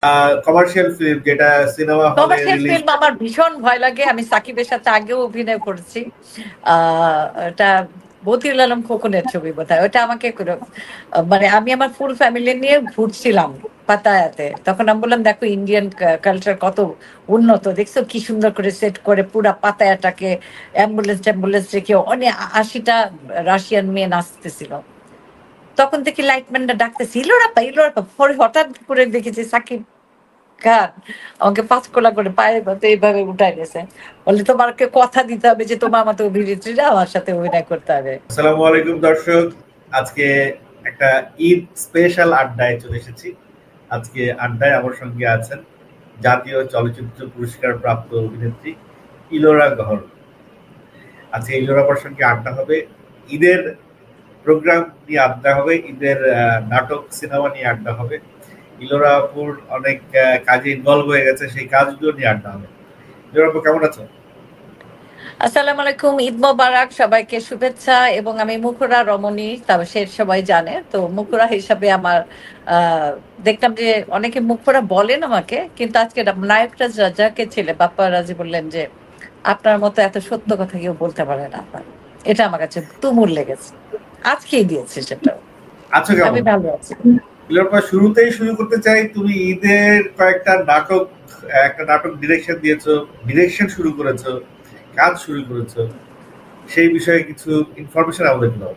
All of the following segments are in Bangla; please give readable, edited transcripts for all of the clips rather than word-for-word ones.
কমার্শিয়াল ফিল্ম যেটা সিনেমা হলে কমার্শিয়াল রিলিজ। ফিল্ম আমার ভীষণ ভয় লাগে। আমি সাকিবের সাথে আগেও অভিনয় করেছি। এটা মতিউল আলম খোকনের ছবি বোধহয়। ওটা আমাকে মানে আমি আমার ফুল ফ্যামিলি নিয়ে ঘুরছিলাম পাতায়াতে। তখন আমি বললাম, দেখো ইন্ডিয়ান কালচার কত উন্নত, দেখছো কি সুন্দর করে সেট করে পুরা পাতায়াটাকে অ্যাম্বুলেন্স ট্যাম্বুলেন্স রেখে অনেক 80টা রাশিয়ান মেয়ে নাচতেছিল। তখন থেকে লাইটম্যানটা ডাকতেছি, ইলোরাপা ইলোরাপা। পরে হঠাৎ করে দেখেছি সাকিব খান আমাকে 5 কোলা করে পায়ের মতো এইভাবে উঠাই গেছে। বলে, তোমাকে কথা দিতে হবে যে তোমার মতো অভিনেত্রীরা আমার সাথে অভিনয় করতে হবে। আসসালামু আলাইকুম দর্শক, আজকে একটা ঈদ স্পেশাল আড্ডায় চলে এসেছি। আজকে আড্ডায় আমার সঙ্গে আছেন জাতীয় চলচ্চিত্র পুরস্কার প্রাপ্ত অভিনেত্রী ইলোরা গহর। আজকে ইলোরাপার সঙ্গে আড্ডা হবে, ঈদের প্রোগ্রাম নিয়ে আড্ডা হবে, ঈদের নাটক সিনেমা নিয়ে আড্ডা হবে। ইলোরা আপুর অনেক কাজে ইনভলভ হয়ে গেছে, সেই কাজগুলো নিয়ে আড্ডা হবে। ইলোরা আপু কেমন আছো? আসসালামু আলাইকুম, ঈদ মোবারক, সবাইকে শুভেচ্ছা। এবং আমি মুখরা রমণী, তবে সে সবাই জানে। তো মুখরা হিসাবে আমার দেখলাম যে অনেকে মুখরা বলেন আমাকে, কিন্তু আজকে নায়কটা যাকে ছেলে বাপ্পা রাজি বললেন যে আপনার মতো এত সত্য কথা কেউ বলতে পারে না। এটা আমার কাছে তুমুল লেগেছে, আজকেই দিয়েছে সেটা। আছো আমি কেমন? ভালো আছি। ইলোরা, শুরুতেই শুরু করতে চাই, তুমি ঈদের কয়েকটা নাটক, একটা নাটক ডিরেকশন দিয়েছো, ডিরেকশন শুরু করেছো, কাজ শুরু করেছো, সেই বিষয়ে কিছু ইনফরমেশন আমাদের দাও।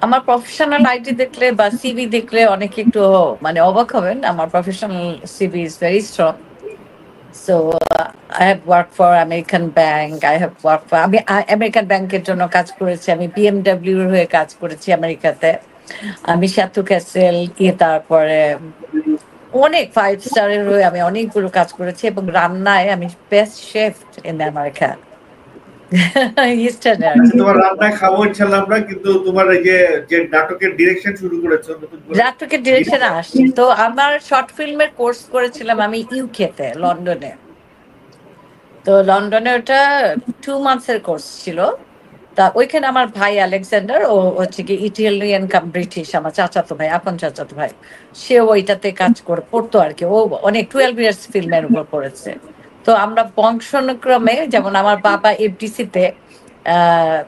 আমার প্রফেশনাল আইডি দেখলে বা সিভি দেখলে অনেকে একটু মানে অবাক হবেন। আমার professional CV is very strong. So I have work for American bank, I have work for, আমি আমেরিকান ব্যাংকের জন্য কাজ করেছি, আমি বিএমডব্লিউ এর হয়ে কাজ করেছি আমেরিকাতে, আমি সাতু ক্যাসেল কি, তারপরে অনেক 5 স্টারের হয়ে আমি অনেকগুলো কাজ করেছি, এবং রান্নায় আমি বেস্ট শেফ ইন আমেরিকা, ইস্টার্নে আর আচ্ছা, কি। তোমার রান্না খাবো ইনশাল্লাহ আমরা, কিন্তু তোমার এই যে যে নাটকের ডিরেকশন শুরু করেছো নতুন করে। নাটকের ডিরেকশনে আসছি। তো আমার শর্ট ফিল্মের কোর্স করেছিলাম আমি ইউকেতে, লন্ডনে। তো লন্ডনে ওটা 2 মান্থসের কোর্স ছিল। তা ওইখানে আমার ভাই আলেকজান্ডার, ও হচ্ছে কি ইটালিয়ান কাম ব্রিটিশ, আমার চাচাতো ভাই, আপন চাচাতো ভাই। সে ওইটাতে কাজ করে পড়তো আর কি। ও অনেক 12 ইয়ার্স ফিল্মের উপর পড়েছে। তো আমরা বংশানুক্রমে, যেমন আমার বাবা এফডিসিতে আহ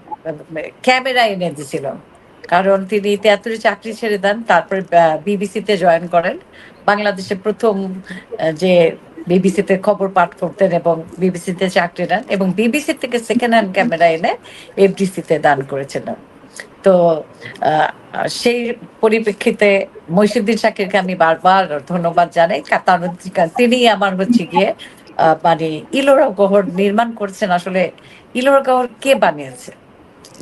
ক্যামেরা এনে দিছিল, কারণ তিনি 73 চাকরি ছেড়ে দেন, তারপরে বিবিসিতে জয়েন করেন। বাংলাদেশের প্রথম যে বিবিসিতে খবর পাঠ করতেন এবং বিবিসিতে চাকরি নেন, এবং বিবিসি থেকে সেকেন্ড হ্যান্ড ক্যামেরা এনে এফডিসিতে দান করেছিলেন। তো আহ, সেই পরিপ্রেক্ষিতে মইসুদ্দিন শাকিরকে আমি বারবার ধন্যবাদ জানাই, কারণ তিনি আমার হচ্ছে গিয়ে মানে ইলোরা গহর নির্মাণ করেছেন। আসলে ইলোরা গহর কে বানিয়েছে?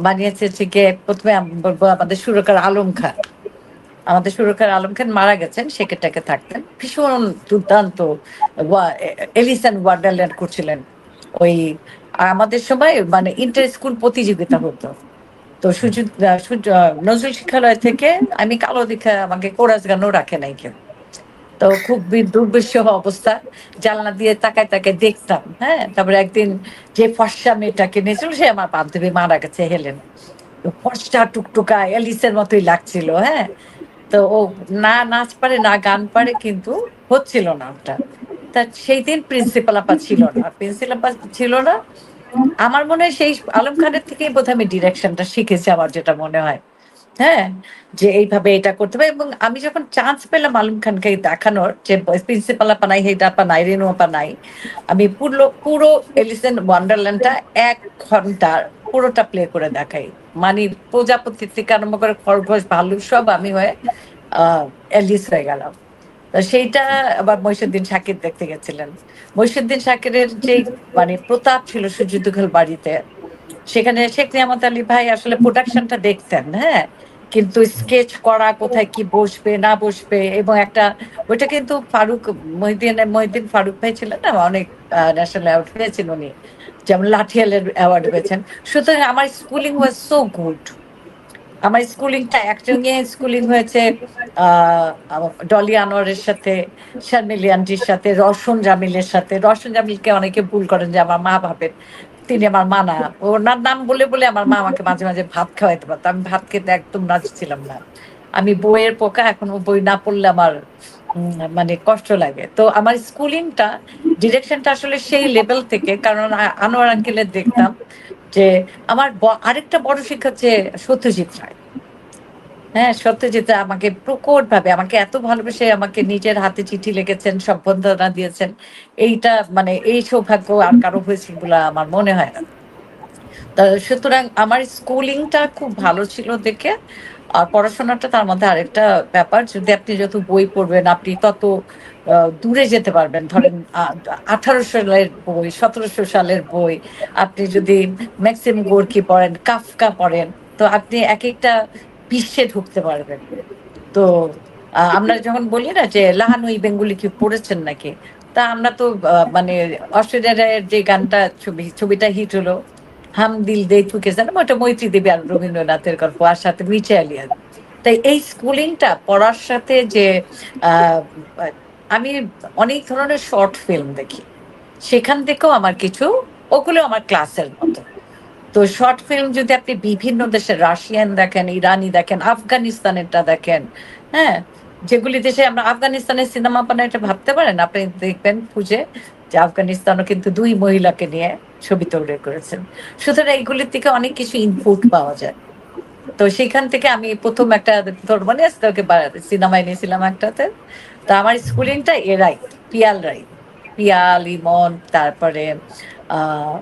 বানিয়েছে হচ্ছে গিয়ে, প্রথমে আমি বলবো আমাদের সুরকার আলম খান। আমাদের সুরকার আলম খান মারা গেছেন, সেকেটাকে থাকতেন, ভীষণ দুর্দান্ত এলিসন ওয়ান্ডারল্যান্ড করছিলেন। ওই আমাদের সময় মানে ইন্টার স্কুল প্রতিযোগিতা হতো। তো নজরুল শিক্ষালয় থেকে আমি কালো দেখে আমাকে কোরাস গানও রাখে নাই কেউ। তো খুব দুর্বিষহ অবস্থা, জানলা দিয়ে তাকায় তাকায় দেখতাম। হ্যাঁ, তারপরে একদিন যে ফর্সা মেয়েটাকে নিয়েছিল, সে আমার বান্ধবী, মারা গেছে, হেলেন। তো ফর্সা টুকটুকা এলিসের মতোই লাগছিল। হ্যাঁ, তো ও না নাচ পারে না গান পারে, কিন্তু হচ্ছিল না ওটা। তা সেই দিন প্রিন্সিপাল আপা ছিল না, প্রিন্সিপাল আপা ছিল না। আমার মনে হয় সেই আলম খানের থেকেই বোধহয় আমি ডিরেকশনটা শিখেছি, আমার যেটা মনে হয়। হ্যাঁ, যে এইভাবে এটা করতে হবে। এবং আমি যখন চান্স পেলাম আলম খানকে দেখানোর, যে প্রিন্সিপাল আপা নাই, হেড আপা নাই, রেনু আপা নাই, আমি পুরো পুরো এলিসেন ওয়ান্ডারল্যান্ডটা 1 ঘন্টার পুরোটা প্লে করে দেখাই। মানে প্রজাপতি থেকে আরম্ভ করে খরগোশ ভালু সব আমি হয়ে আহ এলিস হয়ে গেলাম। তো সেইটা আবার মহিষুদ্দিন শাকির দেখতে গেছিলেন। মহিষুদ্দিন শাকিরের যে মানে প্রতাপ ছিল সূর্যদুঘল বাড়িতে, সেখানে শেখ নিয়ামত আলী ভাই আসলে প্রোডাকশনটা দেখতেন। হ্যাঁ, কিন্তু স্কেচ করা, কোথায় কি বসবে না বসবে, এবং একটা ওইটা কিন্তু মহিউদ্দিন ফারুক ভাই ছিলেন না, অনেক ন্যাশনাল অ্যাওয়ার্ড পেয়েছেন উনি, যেমন লাঠিয়ালের অ্যাওয়ার্ড পেয়েছেন। সুতরাং আমার স্কুলিং ওয়াজ সো গুড। আমার স্কুলিংটা একসঙ্গে স্কুলিং হয়েছে ডলি আনোয়ারের সাথে, শারমিলি আন্টির সাথে, রওশন জামিলের সাথে। রওশন জামিলকে অনেকে ভুল করেন যে আমার মা ভাবেন, তিনি আমার মা না। ওনার নাম বলে বলে আমার মা আমাকে মাঝে মাঝে ভাত খাওয়াইতে পারতো, আমি ভাত খেতে একদম রাজি ছিলাম না। আমি বইয়ের পোকা, এখন বই না পড়লে আমার মানে কষ্ট লাগে। তো আমার স্কুলিংটা ডিরেকশনটা আসলে সেই লেভেল থেকে, কারণ আনোয়ার আঙ্কেলের দেখতাম যে আমার আরেকটা বড় শিক্ষা হচ্ছে সত্যজিৎ রায়। হ্যাঁ, সত্যজিৎ রায় আমাকে প্রকটভাবে আমাকে এত ভালোবেসে আমাকে নিজের হাতে চিঠি লিখেছেন, সম্বর্ধনা দিয়েছেন। এইটা মানে এই সৌভাগ্য আর কারো হয়েছে বলে আমার মনে হয় না। সুতরাং আমার স্কুলিংটা খুব ভালো ছিল দেখে, আর পড়াশোনাটা তার মধ্যে আরেকটা ব্যাপার, যদি আপনি যত বই পড়বেন আপনি তত দূরে যেতে পারবেন। ধরেন 1800 সালের বই, 1700 সালের বই, আপনি যদি ম্যাক্সিম গোর্কি পড়েন, কাফকা পড়েন, তো আপনি এক একটা বিশ্বে ঢুকতে পারবেন। তো আমরা যখন বলি না যে লাহানুই বেঙ্গুলি কি পড়েছেন নাকি, তা আমরা তো মানে অস্ট্রেলিয়ার যে গানটা ছবিটা হিট হলো, হাম দিল দে তুকে জানো, ওটা মৈত্রী দেবী আর রবীন্দ্রনাথের গল্প, আর সাথে মির্জা আলিয়ার। তাই এই স্কুলিংটা পড়ার সাথে যে আহ, আমি অনেক ধরনের শর্ট ফিল্ম দেখি, সেখান থেকেও আমার কিছু, ওগুলো আমার ক্লাসের মতো। তো শর্ট ফিল্ম যদি আপনি বিভিন্ন দেশের, রাশিয়ান দেখেন, ইরানি দেখেন, আফগানিস্তানেরটা দেখেন, হ্যাঁ, যেগুলি দেশে আমরা আফগানিস্তানের সিনেমা বানায়, এটা ভাবতে পারেন, আপনি দেখবেন খুঁজে যে আফগানিস্তানও কিন্তু 2 মহিলাকে নিয়ে ছবি তৈরি করেছেন। সুতরাং এইগুলির থেকে অনেক কিছু ইনপুট পাওয়া যায়। তো সেখান থেকে আমি প্রথম একটা তোর মনে আছে তোকে সিনেমায় নিয়েছিলাম একটাতে। তো আমার স্কুলিংটা এরাই, পিয়াল রাই, পিয়াল, ইমন, তারপরে আহ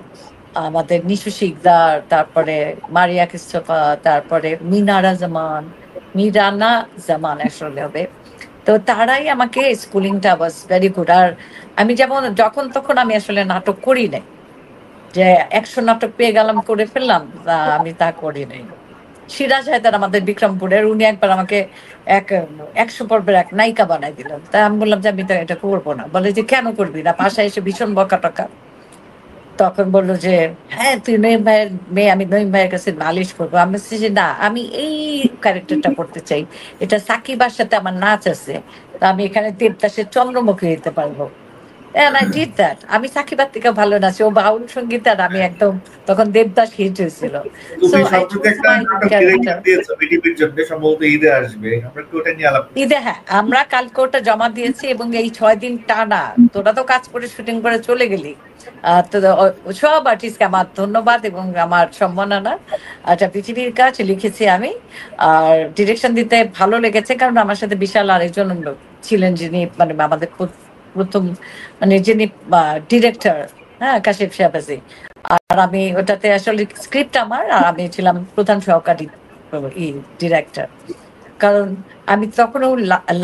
আমাদের নিশু শিকদার, তারপরে মারিয়া ক্রিস্টোফা, তারপরে মিনারা জামান, মিরানা জামান আসলে হবে। তো তারাই আমাকে, স্কুলিংটা ওয়াজ ভেরি গুড। আর আমি যেমন যখন তখন আমি আসলে নাটক করি নাই, যে 100 নাটক পেয়ে গেলাম করে ফেললাম, আমি তা করি নাই। সিরাজ হায়দার আমাদের বিক্রমপুরের, উনি একবার আমাকে এক 100 পর্বের এক নায়িকা বানাই দিলেন। তাই আমি বললাম যে আমি তো এটা করবো না। বলে যে কেন করবি না, বাসায় এসে ভীষণ বকা টকা। তখন বললো যে হ্যাঁ তুই নঈম ভাইয়ের মেয়ে, আমি নঈম ভাইয়ের কাছে নালিশ করবো। আমি বলছি যে না, আমি এই ক্যারেক্টারটা করতে চাই, এটা সাকিবার সাথে আমার নাচ আছে, তা আমি এখানে দেবদাসের চন্দ্রমুখী হইতে পারবো। And I did that. আমি সাকিবার থেকে ভালো নাচি, ও বাউল সঙ্গীত, আর আমি একদম, তখন দেবদাস হিট হয়েছিল। সো তুমি আই সম্প্রতি চুজ একটা মাই নাটক ক্যারেক্টার। ডিরেক্টর দিয়েছো বিটিভির জন্য, সম্ভবত ঈদে আসবে, আমরা কি ওটা নিয়ে আলাপ ঈদে, হ্যাঁ, আমরা কালকে ওটা জমা দিয়েছি, এবং এই 6 দিন টানা তোরা তো কাজ করে শুটিং করে চলে গেলি। তো সব আর্টিস্টকে আমার ধন্যবাদ এবং আমার সম্মাননা। একটা পৃথিবীর কাজ লিখেছি আমি, আর ডিরেকশন দিতে ভালো লেগেছে, কারণ আমার সাথে বিশাল আরেকজন লোক ছিলেন, যিনি মানে আমাদের প্রথম, মানে যিনি ডিরেক্টর, হ্যাঁ, কাশিফ শাহবাজি। আর আমি ওটাতে আসলে স্ক্রিপ্ট আমার, আর আমি ছিলাম প্রধান সহকারী ডিরেক্টর। কারণ আমি তখনও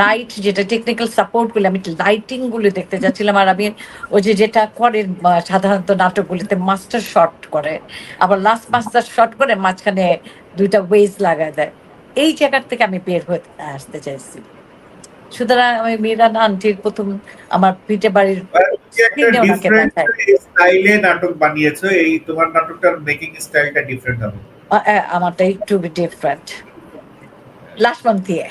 লাইট, যেটা টেকনিক্যাল সাপোর্ট গুলো, আমি লাইটিং গুলো দেখতে যাচ্ছিলাম। আর আমি ওই যে যেটা করে সাধারণত নাটকগুলিতে মাস্টার শট করে, আবার লাস্ট মাস্টার শট করে মাঝখানে 2টা ওয়েজ লাগায় দেয়, এই জায়গার থেকে আমি বের হয়ে আসতে চাইছি। সুতরাং আমি মীরানা আন্টির প্রথম আমার পিঠে বাড়ির একটা স্ক্রিনে ওনাকে ডিফারেন্ট দেখায়। স্টাইলে নাটক বানিয়েছো, এই তোমার নাটকটার মেকিং স্টাইলটা ডিফারেন্ট হবে। আমারটা একটু ডিফারেন্ট, লাস্ট মান্থ দিয়ে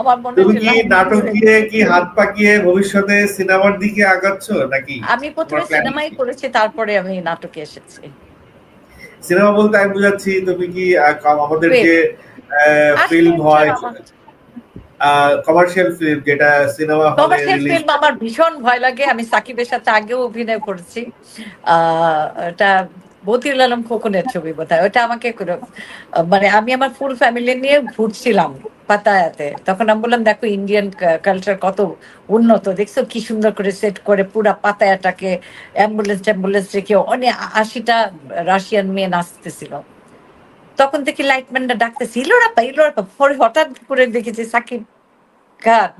আমার মনে তুমি হচ্ছে কি নাটক দিয়ে কি হাত পাকিয়ে ভবিষ্যতে সিনেমার দিকে আগাচ্ছ নাকি? আমি প্রথমে সিনেমাই করেছি, তারপরে আমি নাটকে এসেছি। সিনেমা বলতে আমি বুঝাচ্ছি, তুমি কি আমাদের যে ফিল্ম হয়, কমার্শিয়াল ফিল্ম, যেটা সিনেমা হলে কমার্শিয়াল রিলিজ। ফিল্ম আমার ভীষণ ভয় লাগে। আমি সাকিবের সাথে আগেও অভিনয় করেছি, এটা বতিউল আলম খোকনের ছবি বোধহয়, ওটা আমাকে মানে আমি আমার ফুল ফ্যামিলি নিয়ে ঘুরছিলাম পাতায়াতে, তখন আমি বললাম দেখো ইন্ডিয়ান কালচার কত উন্নত, দেখছো কি সুন্দর করে সেট করে পুরা পাতায়াটাকে, অ্যাম্বুলেন্স রেখে অনেক 80টা রাশিয়ান মেয়ে নাচতেছিল। তখন দেখি লাইটম্যানটা ডাকতেছি, ইলোরাপা ইলোরাপা, পরে হঠাৎ করে দেখেছি সাকিব খান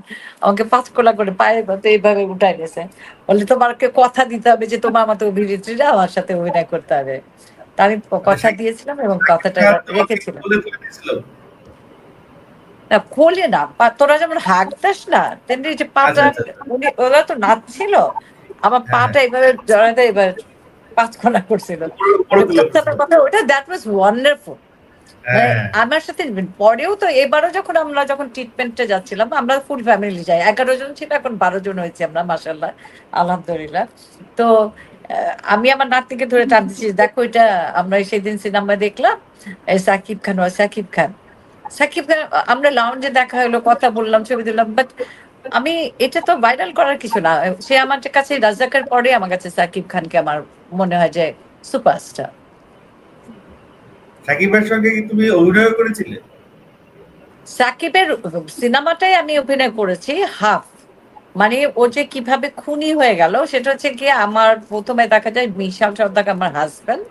আমাকে 5 কোলা করে পায়ে মতো এইভাবে উঠাই গেছে, বলে তোমাকে কথা দিতে হবে যে তোমার মতো অভিনেত্রীরা আমার সাথে অভিনয় করতে হবে। তা আমি কথা দিয়েছিলাম এবং কথাটা রেখেছিলাম। না খোলে না, তোরা যেমন হাঁকতাস না, তেমনি যে পাটা, উনি ওরা তো নাচছিল, আমার পাটা এভাবে জড়াতে এবার 5 কোলা করছিল। কথাটার কথা ওটা, দ্যাট ওয়াজ ওয়ান্ডারফুল। আমার সাথে পরেও তো, এবারও যখন ট্রিটমেন্টে যাচ্ছিলাম, আমরা ফুল ফ্যামিলি যাই, 11 জন ছিল, এখন 12 জন হয়েছে আমরা, মাশাআল্লাহ, আলহামদুলিল্লাহ। তো আমি আমার নাতনিকে ধরে টানতেছি, দেখো এটা আমরা সেদিন সিনেমা দেখলাম, সাকিব খান সাকিব খান আমরা লাউঞ্জে দেখা হলো, কথা বললাম, ছবি দিলাম, বাট আমি এটা তো ভাইরাল করার কিছু না। সে আমার কাছে রাজ্জাকের পরে আমার কাছে সাকিব খানকে আমার মনে হয় যে সুপারস্টার। সাকিবের সঙ্গে কি তুমি অভিনয় করেছিলে? সাকিবের সিনেমাটাই আমি অভিনয় করেছি হাফ, মানে ও যে কিভাবে খুনি হয়ে গেল সেটা হচ্ছে কি, আমার প্রথমে দেখা যায় বিশাল সর্দার আমার হাজবেন্ড।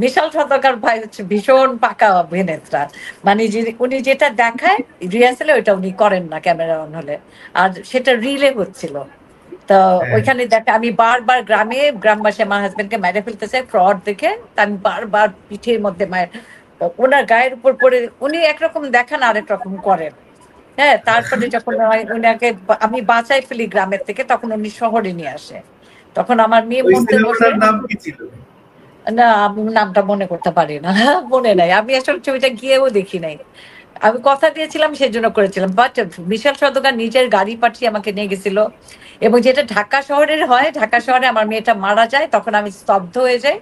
বিশাল সর্দার ভাই হচ্ছে ভীষণ পাকা অভিনেতা, মানে উনি যেটা দেখায় রিহার্সালে ওইটা উনি করেন না ক্যামেরা অন হলে, আর সেটা রিলে হচ্ছিল। তো হ্যাঁ। ওইখানে দেখে আমি বারবার গ্রামবাসী আমার হাজবেন্ডকে মেরে ফেলতেছে ফ্রড দেখে, তা আমি বারবার পিঠের মধ্যে মায়ের ওনার গায়ের উপর পড়ে, উনি একরকম দেখান আরেক রকম করেন। হ্যাঁ, তারপরে যখন উনাকে আমি বাঁচাই ফেলি গ্রামের থেকে, তখন উনি শহরে নিয়ে আসে। তখন আমার মেয়ে ওই পড়তে বসে, সিনেমাটার নাম কি ছিল? না আমি নামটা মনে করতে পারি না, মনে নাই, আমি আসলে ছবিটা গিয়েও দেখি নাই। আমি কথা দিয়েছিলাম সেই জন্য করেছিলাম, বাট বিশাল সদকার নিজের গাড়ি পাঠিয়ে আমাকে নিয়ে গেছিল। এবং যেটা ঢাকা শহরের হয়, ঢাকা শহরে আমার মেয়েটা মারা যায়, তখন আমি স্তব্ধ হয়ে যাই।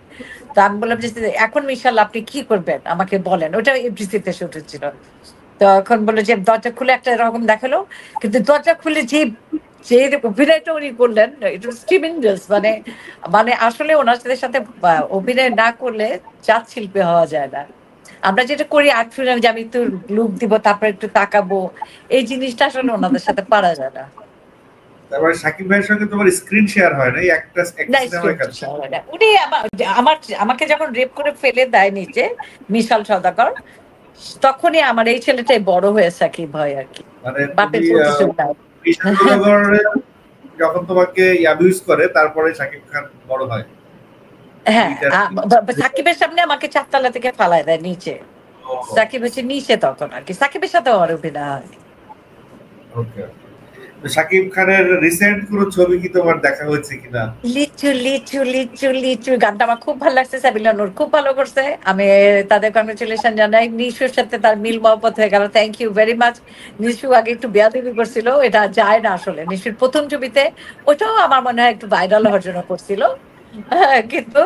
তো আমি বললাম যে এখন বিশাল আপনি কি করবেন আমাকে বলেন, ওটা এফডিসিতে শুট হচ্ছিল। তখন বললো যে দরজা খুলে একটা এরকম দেখালো, কিন্তু দরজা খুলে যে যে অভিনয়টা উনি করলেন, ইট ওয়াজ ট্রিমেন্ডাস। মানে মানে আসলে ওনার সাথে সাথে অভিনয় না করলে জাত শিল্পী হওয়া যায় না। আমরা যেটা করি আর্ট ফিল্ম, যে আমি একটু লুক দিব তারপর একটু তাকাবো, এই জিনিসটা আসলে ওনাদের সাথে পারা যায় না। তারপরে সাকিব ভাইয়ের সঙ্গে তোমার স্ক্রিন শেয়ার হয় না একটা না সিনেমায় কাজ? উনি আমার আমাকে যখন রেপ করে ফেলে দেয় নিচে বিশাল সদাগর, তখনই আমার এই ছেলেটাই বড় হয়ে সাকিব হয় আর কি, মানে বাপের তুমি প্রতিশোধ নেয়। বিশাল সওদাগর যখন তোমাকে অ্যাবিউজ করে তারপরে সাকিব খান বড় হয়। হ্যাঁ, এটার সাকিবের সামনে আমাকে চারতলা থেকে ফালায় দেয় নিচে। সাকিব হচ্ছে নিচে তখন আর কি, সাকিবের সাথে আমার অভিনয় হয়। ওকে। তো সাকিব খানের রিসেন্ট কোনো ছবি কি তোমার দেখা হয়েছে কিনা? লিচু লিচু লিচু লিচু গানটা আমার খুব ভালো লাগছে, সাবিলা নূর খুব ভালো করছে, আমি তাদের কংগ্রেচুলেশন জানাই। নিশুর সাথে তার মিল মহব্বত হয়ে গেল, thank you very much. Nishu আগে একটু বেয়াদবি করছিল, এটা যায় না আসলে। নিশুর প্রথম ছবিতে ওটাও আমার মনে হয় একটু ভাইরাল হওয়ার জন্য করছিল। হ্যাঁ, কিন্তু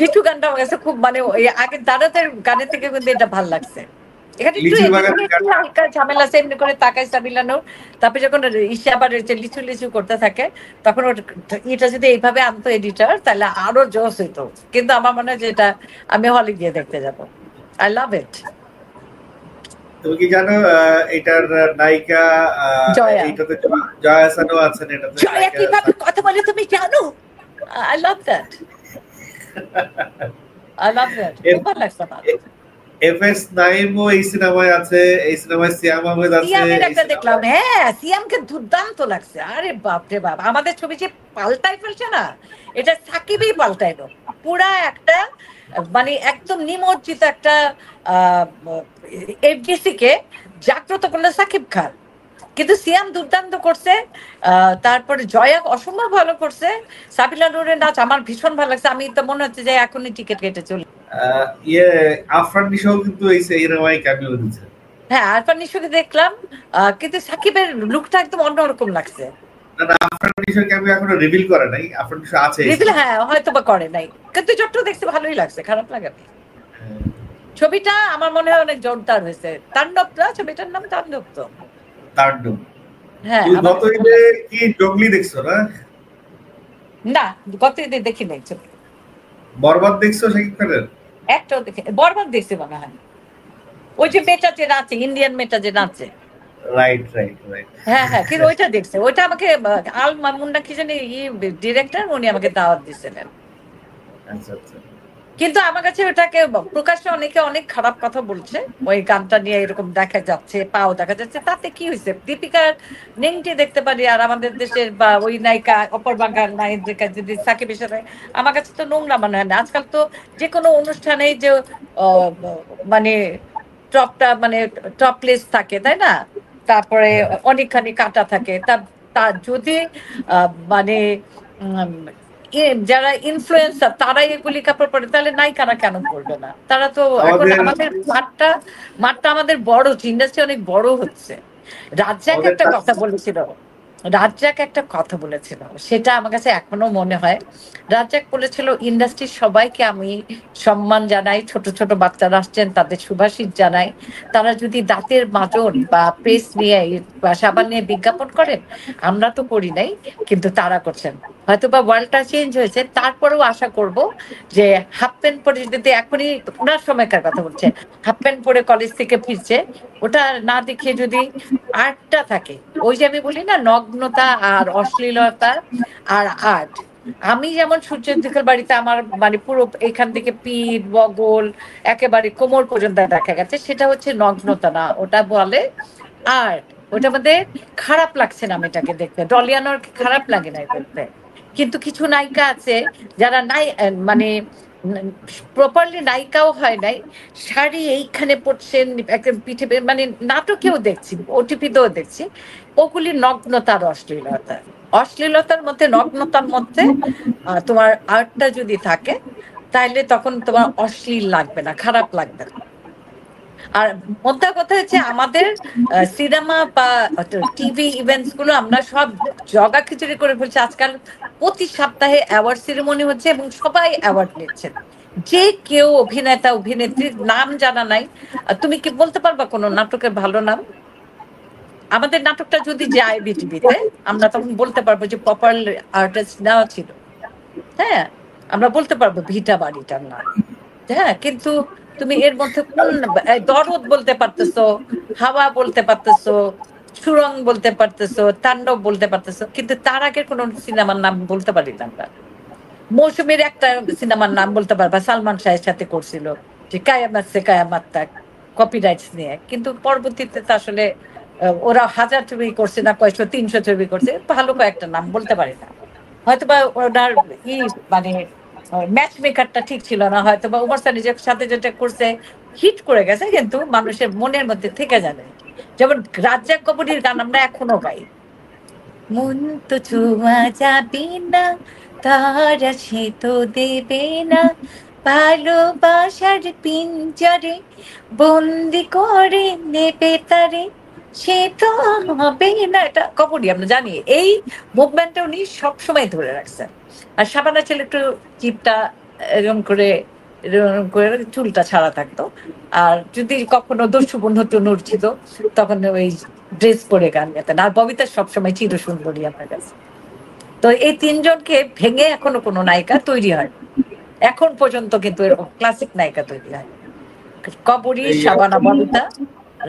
লিচু গানটা আমার কাছে খুব, মানে ওই আগে দাদাদের গানের থেকে কিন্তু এটা ভালো লাগছে। এখানে একটু লিচু এদিকে বাগানের একটু হালকা ঝামেলা আছে, এমনি করে তাকাই সাবিলানো। তারপরে যখন ইসে আবার লিচু লিচু করতে থাকে, তখন এটা যদি এইভাবে আনতো এডিটর তাহলে আরো জোস হইতো। কিন্তু আমার মনে হয় যে এটা আমি হলে গিয়ে দেখতে যাবো। আই লাভ ইট। তুমি কি জানো এটার নায়িকা জয়া। এইটাতে জয়া হাসানও আছেন এটাতে জয়া নায়িকা। কিভাবে কথা বলে তুমি জানো? I love that, I love that, খুব ভালো লাগছে আমার। এফএস নাইমও এই সিনেমায় আছে, এই সিনেমায় সিয়াম আহমেদ আছে। সিয়ামের একটা দেখলাম, হ্যাঁ সিয়ামকে দুর্দান্ত লাগছে। আরে বাপ রে বাপ, আমাদের ছবি যে পাল্টাই ফেলছে না, এটা সাকিবই পাল্টাইলো। পুরা একটা মানে একদম নিমজ্জিত একটা এফডিসি কে জাগ্রত করলো সাকিব খান। কিন্তু সিয়াম দুর্দান্ত করছে, তারপরে জয়া অসম্ভব ভালো করছে। সাবিলা নূরের নাচ আমার ভীষণ ভালো লাগছে, আমি তো মনে হচ্ছে যে এখনই টিকিট কেটে চলি। ইয়ে আফরান নিশোও কিন্তু এই সিনেমায় ক্যামিও দিচ্ছে। হ্যাঁ, আরফান নিশোকে দেখলাম, কিন্তু সাকিবের লুকটা একদম অন্যরকম লাগছে। না না, আফরান নিশোর ক্যামিও এখনো রিভিল করে নাই, আফরান নিশো আছে এই রিভিল, সিনেমায়। হ্যাঁ হয়তো বা করে নাই, কিন্তু যত দেখতে ভালোই লাগছে, খারাপ লাগে না। ছবিটা আমার মনে হয় অনেক জোরদার হয়েছে। তাণ্ডব না, ছবিটার নাম তাণ্ডব তো। তাণ্ডব। হ্যাঁ, তুমি আমার গত খুব ভালো ঈদে লাগছে। কি জঙ্গলি দেখছো না? না, গত ঈদে দেখি নাই ছবি, বরবাদ দেখছো শাকিব খানের? একটাও দেখি, বরবাদ দেখছি মনে হয়। ওই যে মেয়েটা যে নাচে, ইন্ডিয়ান মেয়েটা যে নাচে। Right right right. হ্যাঁ হ্যাঁ, কিন্তু ওইটা দেখছে, ওইটা আমাকে আল মামুন না কি জানি ডিরেক্টর, উনি আমাকে দাওয়াত দিয়েছিলেন। আচ্ছা আচ্ছা। কিন্তু আমার কাছে ওটাকে প্রকাশ্যে অনেকে অনেক খারাপ কথা বলছে, ওই গানটা নিয়ে এরকম দেখা যাচ্ছে, পাও দেখা যাচ্ছে, তাতে কি হয়েছে? দীপিকার নেংটি দেখতে পারি, আর আমাদের দেশের বা ওই নায়িকা অপর বাংলার নায়িকা যদি সাকিবের সাথে, আমার কাছে তো নোংরা মনে হয় না। আজকাল তো যে কোনো অনুষ্ঠানেই যে মানে টপটা মানে টপলেস থাকে, তাই না? তারপরে অনেকখানি কাটা থাকে, তা তা যদি মানে যারা ইনফ্লুয়েন্সার তারাই এগুলি কাপড় পরে, তাহলে নায়িকারা কেন পরবে না? তারা তো এখন আমাদের মাঠটা আমাদের বড়, ইন্ডাস্ট্রি অনেক বড় হচ্ছে। রাজ্জাক একটা কথা বলেছিল, রাজ্জাক একটা কথা বলেছিল, সেটা আমার কাছে এখনো মনে হয়। রাজ্জাক বলেছিল, ইন্ডাস্ট্রির সবাইকে আমি সম্মান জানাই, ছোট ছোট বাচ্চারা আসছেন তাদের শুভাশীষ জানাই, তারা যদি দাঁতের মাজন বা পেস্ট নিয়ে বা সাবান নিয়ে বিজ্ঞাপন করেন, আমরা তো করি নাই, কিন্তু তারা করছেন। হয়তো বা ওয়ার্ল্ডটা চেঞ্জ হয়েছে, তারপরেও আশা করব যে হাফ প্যান্ট পরে যদি এখনই, ওনার সময়কার কথা বলছে, হাফ প্যান্ট পরে কলেজ থেকে ফিরছে, ওটা না দেখে যদি আর্টটা থাকে, ওই যে আমি বলি না, নগ্নতা আর অশ্লীলতা আর আর্ট। আমি যেমন সূর্যের দিকের বাড়িতে আমার মানে পুরো এখান থেকে পিঠ বগল একেবারে কোমর পর্যন্ত দেখা গেছে, সেটা হচ্ছে নগ্নতা না, ওটা বলে আর্ট। ওটার মধ্যে খারাপ লাগছে না মেয়েটাকে দেখতে, ডলিয়ানোর খারাপ লাগে না দেখতে। কিন্তু কিছু নায়িকা আছে যারা নাই মানে প্রপারলি নায়িকাও হয় নাই, শাড়ি এইখানে পড়ছেন একটা পিঠে মানে নাটকেও দেখছি, ওটিপিতেও দেখছি, ওগুলি নগ্নতার অশ্লীলতা। অশ্লীলতার মধ্যে, নগ্নতার মধ্যে তোমার আর্টটা যদি থাকে, তাহলে তখন তোমার অশ্লীল লাগবে না, খারাপ লাগবে না। আর মোদ্দা কথা হচ্ছে, আমাদের সিনেমা বা টিভি ইভেন্টস গুলো আমরা সব জগা খিচুড়ি করে ফেলছি আজকাল। প্রতি সপ্তাহে অ্যাওয়ার্ড সেরেমনি হচ্ছে এবং সবাই অ্যাওয়ার্ড নিচ্ছেন। যে কেউ অভিনেতা অভিনেত্রীর নাম জানা নাই। তুমি কি বলতে পারবা কোনো নাটকের ভালো নাম? আমাদের নাটকটা যদি যায় বিটিভিতে, আমরা তখন বলতে পারবো যে প্রপার আর্টিস্ট নেওয়া ছিল। হ্যাঁ, আমরা বলতে পারবো ভিটা বাড়িটার নাম। হ্যাঁ, কিন্তু তুমি এর মধ্যে কোন দরদ বলতে পারতেছো, হাওয়া বলতে পারতেছো, সুরং বলতে পারতেছো, তাণ্ডব বলতে পারতেছো, কিন্তু তার আগের কোন সিনেমার নাম বলতে পারি না আমরা। মৌসুমীর একটা সিনেমার নাম বলতে পারবা, সালমান শাহের সাথে করছিল, যে কায়ামাত সে কায়ামাত তাক, কপিরাইটস নিয়ে। কিন্তু পরবর্তীতে তো আসলে ওরা 1000 ছবি করছে না কয়েকশো, 300 ছবি করছে, ভালো কয়েকটা নাম বলতে পারি না। হয়তোবা ওনার ই মানে ম্যাচ মেকারটা ঠিক ছিল না, হয়তো বা উমর সানি যে সাথে যেটা করছে হিট করে গেছে, কিন্তু মানুষের মনের মধ্যে থেকে যাবে। যেমন রাজ্জাক কপুরের গান আমরা এখনো গাই, মন তো ছোঁয়া যাবে না, তারা সে তো দেবে না, ভালোবাসার পিঞ্জরে বন্দি করে নেবে তারে, সে তো হবে না। এটা কপড়ি আমরা জানি, এই মুভমেন্টটা উনি সবসময় ধরে রাখছেন। আর সাবানা ছেলে একটু চিপটা এরকম করে, এরকম করে চুলটা ছাড়া থাকতো। আর যদি কখনো দস্যু বন্ধু টনুর ছিল, তখন ওই ড্রেস পরে গান গাইতেন। আর ববিতা সবসময় চির সুন্দরী আমার কাছে। তো এই তিনজনকে ভেঙে এখনো কোনো নায়িকা তৈরি হয়, এখন পর্যন্ত কিন্তু এরকম ক্লাসিক নায়িকা তৈরি হয়। কবরী, শাবানা, ববিতা,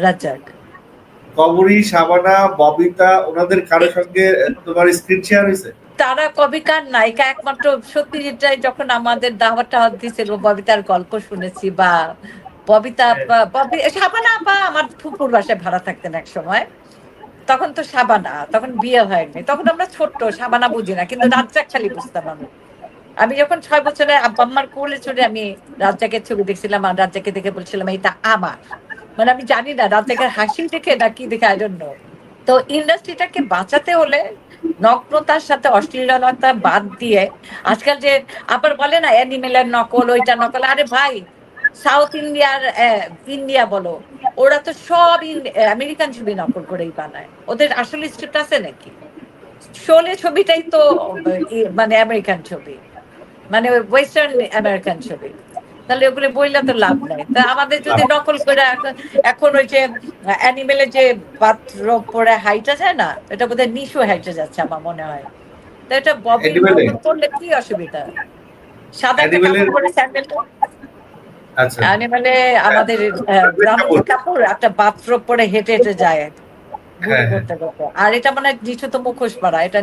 রাজ্জাক। কবরী, শাবানা, ববিতা, ওনাদের কারোর সঙ্গে তোমার স্ক্রিন শেয়ার হয়েছে? তারা কবিকার নায়িকা, একমাত্র সত্যজিৎ রায় যখন আমাদের দাওয়াতটা দিয়েছিল, ববিতার গল্প শুনেছি। বা ববিতা, শাবানা আপা আমার ফুপুর বাসায় ভাড়া থাকতেন এক সময়, তখন তো শাবানা, তখন বিয়ে হয়নি, তখন আমরা ছোট্ট, শাবানা বুঝি না, কিন্তু রাজ্জাক খালি বুঝতাম আমি। আমি যখন 6 বছরে আব্বা আম্মার কোলে চড়ে আমি রাজ্জাকের ছবি দেখছিলাম, আর রাজ্জাকে দেখে বলছিলাম এটা আমার। মানে আমি জানি না রাজ্জাকের হাসি দেখে না কি দেখে, আই ডোন্ট নো। তো ইন্ডাস্ট্রিটাকে বাঁচাতে হলে নগ্নতার সাথে অশ্লীলতা বাদ দিয়ে, আজকাল যে আবার বলে না অ্যানিমেলের নকল, ওইটা নকল, আরে ভাই, সাউথ ইন্ডিয়ার ইন্ডিয়া বলো, ওরা তো সব আমেরিকান ছবি নকল করেই বানায়। ওদের আসলে স্ক্রিপ্ট আছে নাকি? শোলে ছবিটাই তো মানে আমেরিকান ছবি, মানে ওয়েস্টার্ন আমেরিকান ছবি। তাহলে ওগুলো বইলে তো লাভ নাই। তা আমাদের যদি নকল করে এখন ওই যে অ্যানিমেলে যে বাথরুম পরে হাইটা যায় না, এটা বোধহয় নিশো হাইটে যাচ্ছে আমার মনে হয়। তো এটা ববি নকল করলে কি অসুবিধা? সাদা একটা কাপড় পরে স্যান্ডেলটা, আচ্ছা, অ্যানিমেলে আমাদের রাণবীর কাপুর একটা বাথরুম পরে হেঁটে হেঁটে যায় ঘুরে করতে করতে। আর এটা মানে নিশো তো মুখোশ পরা, এটা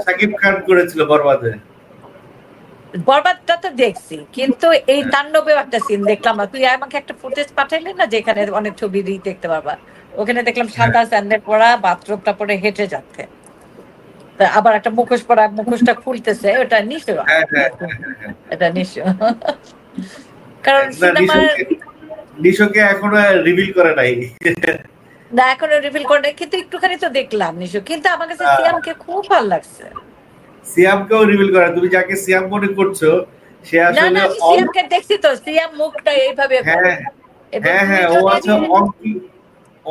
সাকিব খান করেছিল বরবাদে। বরবাদটা তো দেখছি, কিন্তু এই তাণ্ডবেও একটা সিন দেখলাম। তুই আমাকে একটা ফুটেজ পাঠাইলি না, যেখানে অনেক ছবি দেখতে পারবা, ওখানে দেখলাম সাদা স্যান্ডেল পরা বাথরুমটা পরে হেঁটে যাচ্ছে, আবার একটা মুখোশ পরা, মুখোশটা খুলতেছে, ওটা নিশ্চয়, এটা নিশ্চয়। কারণ সিনেমার নিশোকে এখনো রিভিল করে নাই, না এখনো রিভিল করে নাই, কিন্তু একটুখানি তো দেখলাম নিশো। কিন্তু আমার কাছে সিয়ামকে খুব ভালো লাগছে। সিয়ামকেও রিভিল করে, তুমি যাকে সিয়াম মনে করছো সে আসলে না, আমি সিয়ামকে দেখছি তো, সিয়াম মুখটা এইভাবে, হ্যাঁ, ও আছে অঙ্কি,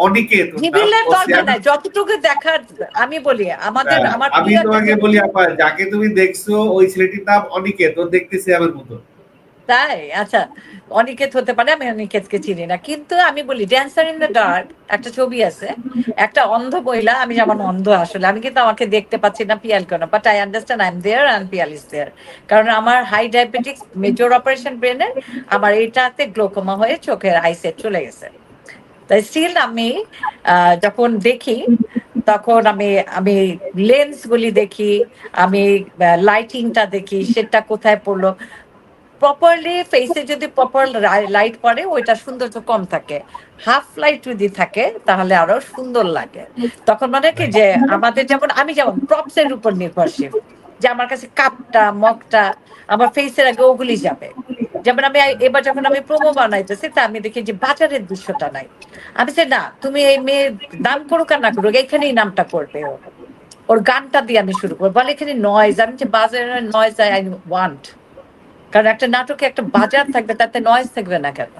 অনিকেত ওর নাম। রিভিলের ও দরকার নাই, যতটুকু দেখার আমি বলি আমাদের আমার আমি প্রিয় একটা তোমাকে বলি আপা, যাকে তুমি দেখছো ওই ছেলেটির নাম অনিকেত, ও দেখতে সিয়ামের মতো। তাই আচ্ছা, অনিকেত হতে পারে, আমি অনিকেতকে চিনি না, কিন্তু আমি বলি ড্যান্সার ইন দ্য ডার্ক একটা ছবি আছে, একটা অন্ধ মহিলা, আমি যেমন অন্ধ আসলে, আমি কিন্তু আমাকে দেখতে পাচ্ছি না পিয়াল কেন, but I understand I am there and Piyal is there, কারণ আমার হাই ডায়াবেটিক্স মেজর অপারেশন ব্রেনের, আমার এইটাতে গ্লোকোমা হয়ে চোখের আইসেট চলে গেছে। তাই স্টিল আমি যখন দেখি তখন আমি আমি লেন্স গুলি দেখি, আমি লাইটিংটা দেখি, সেটা কোথায় পড়লো, প্রপারলি ফেসে যদি প্রপার লাইট পড়ে ওইটা সৌন্দর্য কম থাকে, হাফ লাইট যদি থাকে তাহলে আরো সুন্দর লাগে। তখন মানে কি যে আমাদের যেমন আমি যেমন প্রপস এর উপর নির্ভরশীল, যে আমার কাছে কাপটা মগটা আমার ফেসের আগে ওগুলি যাবে। যেমন আমি এবার যখন আমি প্রোমো বানাইতেছি তা আমি দেখি যে বাজারের দৃশ্যটা নাই, আমি বলছি না তুমি এই মেয়ে নাম করুক আর না করুক এখানেই নামটা করবে, ওর গানটা দিয়ে আমি শুরু করবো, বলে এখানে নয়েজ, আমি যে বাজারের নয়েজ আই ওয়ান্ট, কারণ একটা নাটকে একটা বাজার থাকবে তাতে নয়েজ থাকবে না কেন?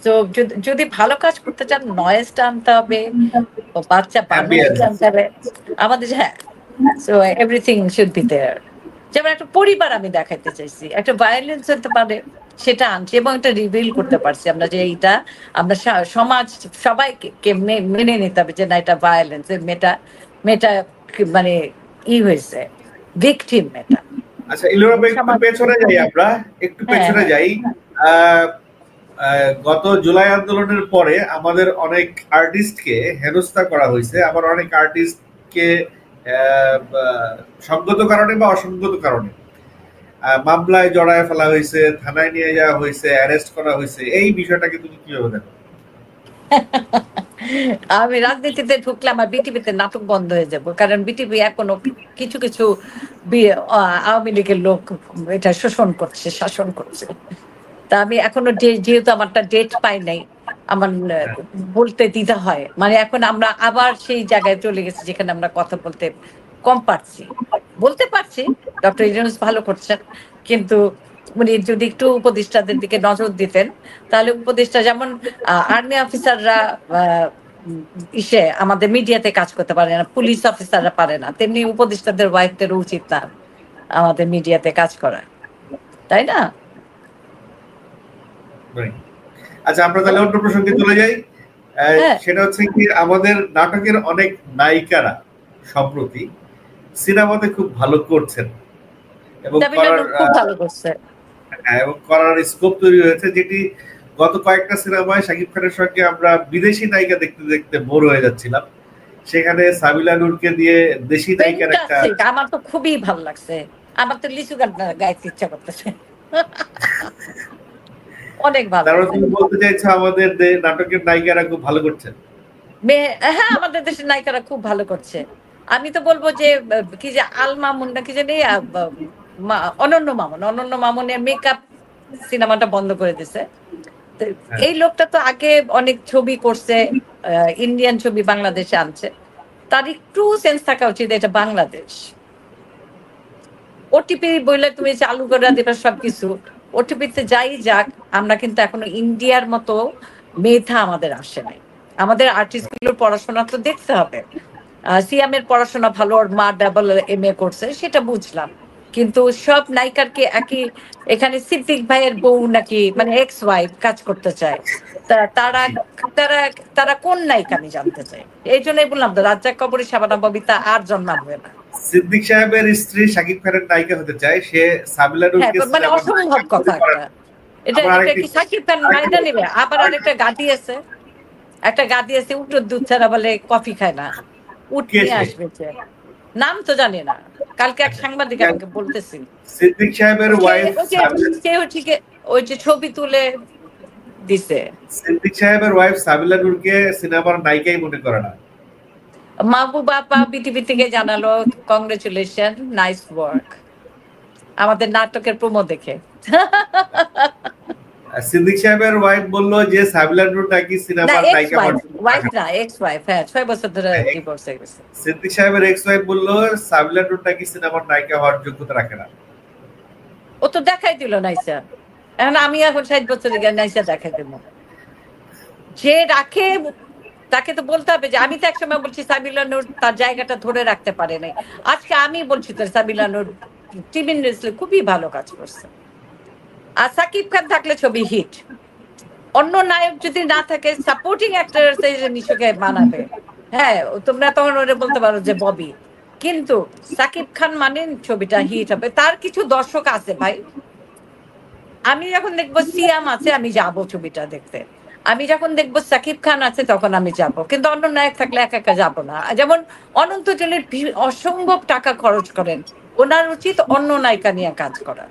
তো যদি ভালো কাজ করতে চান নয়েজটা আনতে হবে, ও বাচ্চা বান্ধবীকে আনতে হবে আমাদের, হ্যাঁ। So everything should be there. যেমন একটা পরিবার আমি দেখাইতে চাইছি, একটা ভায়োলেন্স হতে পারে সেটা আনছি, এবং এটা রিভিল করতে পারছি আমরা যে এইটা আমরা সমাজ সবাইকে মেনে নিতে হবে যে না এটা ভায়োলেন্স, মেয়েটা মেয়েটা মানে হয়েছে ভিকটিম মেয়েটা। আচ্ছা ইলোরা একটু পেছনে যাই, আমরা একটু পেছনে যাই। গত জুলাই আন্দোলনের পরে আমাদের অনেক আর্টিস্টকে হেনস্থা করা হয়েছে, আবার অনেক আর্টিস্টকে সঙ্গত কারণে বা অসঙ্গত কারণে মামলায় জড়ায় ফেলা হয়েছে, থানায় নিয়ে যাওয়া হয়েছে, অ্যারেস্ট করা হয়েছে। এই বিষয়টাকে তুমি কিভাবে দেখো? আমি রাজনীতিতে ঢুকলে আমার বিটিভিতে নাটক বন্ধ হয়ে যাব, কারণ বিটিভি এখনো কিছু কিছু আওয়ামী লীগের লোক এটা শোষণ করছে, শাসন করছে। তা আমি এখনো যেহেতু আমারটা ডেট পাই নাই, আমার বলতে দ্বিধা হয়, মানে এখন আমরা আবার সেই জায়গায় চলে গেছি যেখানে আমরা কথা বলতে কম পারছি, বলতে পারছি। ডক্টর ইউনূস ভালো করছেন, কিন্তু উনি যদি একটু উপদেষ্টাদের দিকে নজর দিতেন তাহলে উপদেষ্টা যেমন আর্মি অফিসাররা আমাদের মিডিয়াতে কাজ করতে পারে না, পুলিশ অফিসাররা পারে না, তেমনি উপদেষ্টাদের ওয়াইফদেরও উচিত না আমাদের মিডিয়াতে কাজ করা, তাই না? আচ্ছা আমরা তাহলে অন্য প্রসঙ্গে চলে যাই। সেটা হচ্ছে কি আমাদের নাটকের অনেক নায়িকারা সম্প্রতি সিনেমাতে খুব ভালো করছেন এবং করার স্কোপ তৈরি হয়েছে, যেটি গত কয়েকটা সিনেমায় শাকিব খানের সঙ্গে আমরা বিদেশি নায়িকা দেখতে দেখতে বোর হয়ে যাচ্ছিলাম, সেখানে সাবিলা নূরকে দিয়ে দেশি নায়িকার একটা, আমার তো খুবই ভালো লাগছে, আমার তো লিচু গান গাইতে ইচ্ছা করতেছে। অনেক ভালো। তারপর তুমি বলতে চাইছো আমাদের নাটকের নায়িকারা খুব ভালো করছেন? হ্যাঁ আমাদের দেশের নায়িকারা খুব ভালো করছে। আমি তো বলবো যে কি যে আল মামুন না কি জানি অনন্য মামুনের মেকআপ সিনেমাটা বন্ধ করে দিছে। এই লোকটা তো আগে অনেক ছবি করছে, ইন্ডিয়ান ছবি বাংলাদেশে আনছে, তার একটু সেন্স থাকা উচিত এটা বাংলাদেশ। ওটিপি বললে তুমি চালু করে দেবে সবকিছু, ওটিপিতে যাই যাক, আমরা কিন্তু এখনো ইন্ডিয়ার মতো মেধা আমাদের আসে নাই। আমাদের আর্টিস্টগুলোর পড়াশোনা তো দেখতে হবে। সিয়ামের পড়াশোনা ভালো, ওর মা MA করছে সেটা বুঝলাম, কিন্তু সব নায়িকার কি একই? এখানে সিদ্দিক ভাইয়ের বউ নাকি মানে এক্স ওয়াইফ কাজ করতে চায়, তারা তারা তারা কোন নায়িকা আমি জানতে চাই। এই জন্যই বললাম তো রাজ্জাক কবরী, শাবানা ববিতা আর জন্মাবে না। সিদ্দিক সাহেবের স্ত্রী শাকিব খানের নায়িকা হতে চায়, সে সাবিলা নূরকে, মানে অসম্ভব কথা এটা কি শাকিব খান মাইনা নেবে? আবার আরেকটা গাদি আছে, একটা গাদি আছে উটের দুধ ছাড়া বলে কফি খায় না, উট নিয়ে আসবে, নাম তো জানি না, কালকে এক সাংবাদিক আমাকে বলতেছি। সিদ্দিক সাহেবের ওয়াইফ ওই যে ছবি তুলে দিছে, সিদ্দিক সাহেবের ওয়াইফ সাবিলা নূরকে সিনেমার নায়িকাই মনে করে না। মাহবুবা আপা বিটিভি থেকে জানালো কংগ্রেচুলেশন, নাইস ওয়ার্ক, আমাদের নাটকের প্রোমো দেখে। সিদ্দিক সাহেবের ওয়াইফ বলল যে সাবিলা নূর নাকি সিনেমার নায়িকা, ওয়াইফ না এক্স ওয়াইফ, হ্যাঁ 6 বছর ধরে ডিভোর্স হয়ে গেছে। সিদ্দিক সাহেবের এক্স ওয়াইফ বলল সাবিলা নূর নাকি সিনেমার নায়িকা হওয়ার যোগ্যতা রাখে না। ও তো দেখাই দিল নাইসা, এখন আমি এখন 60 বছর নাইসা দেখাই দেব। যে রাখে তাকে তো বলতে হবে যে আমি তো একসময় বলছি সাবিলা নূর তার জায়গাটা ধরে রাখতে পারে নাই, আজকে আমি বলছি তো সাবিলা নূর টিভি ইন্ডাস্ট্রি খুবই ভালো কাজ করছে। আর সাকিব খান থাকলে ছবি হিট, অন্য নায়ক যদি না থাকে সাপোর্টিং অ্যাক্টর নিশোকে মানাবে। হ্যাঁ, তোমরা তখন ওরে বলতে পারো যে ববি, কিন্তু সাকিব খান মানে ছবিটা হিট হবে। তার কিছু দর্শক আছে ভাই, আমি যখন দেখবো সিয়াম আছে আমি যাব ছবিটা দেখতে, আমি যখন দেখবো সাকিব খান আছে তখন আমি যাব, কিন্তু অন্য নায়ক থাকলে একা একা যাবো না। যেমন অনন্ত জলিল অসম্ভব টাকা খরচ করেন, ওনার উচিত অন্য নায়িকা নিয়ে কাজ করা।